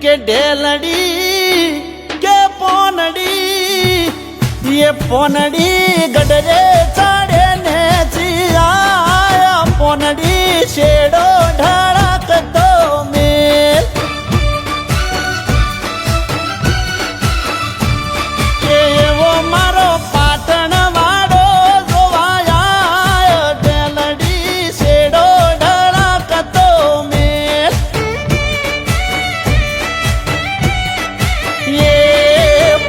કે ઢેલડી કે પોનડી ये પોનડી ગડરે ચડે ને ચિયા પોનડી શેડો ઢળક તો મેલ એવો મારો પાટણ વાળો જોવાયા ઢેલડી શેડો ઢળક તો મેલ એ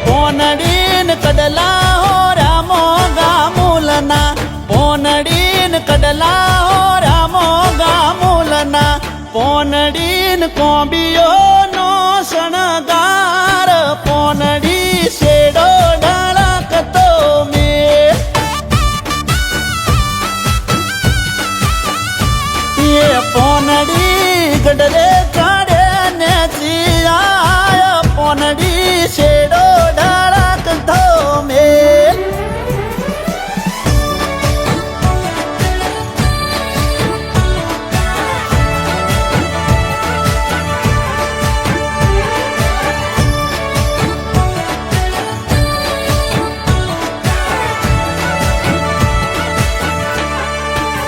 પોનડી કડલા હો રામો ગામુલના પોનડીન કડલા હો રામો ગામુલના પોનડીન કોંબીઓ નો શણગાર પોનડી શેડો ઢળક તો મેલ એ પોનડી ગડરે ચડે ને ચિયા પોનડી શેડો ઢળક તો મેલ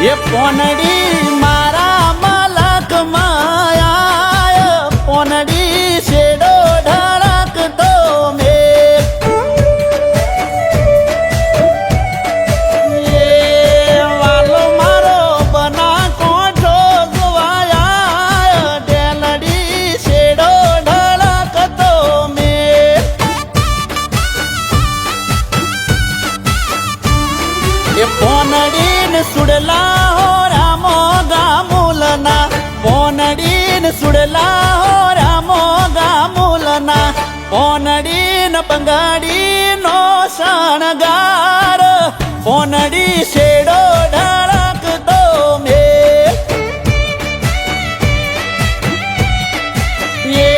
એ પોનડી મારા મલક માયા પોનડી શેડો ઢળક તો મેલ એ વાલો મારો બના કોઠો જોવાયા ઢેલડી શેડો ઢળક તો મેલ એ પોનડીન સુડલા હો રામો ગામુલના પોનડીન સુડલા હો રામો ગામુલના પોનડીન બંગાડીનો શણગાર પોનડી શેડો ઢળક તો મેલ એ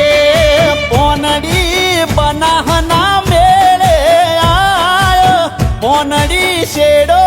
પોનડી બનાહના મેળે આયો પોનડી શેડો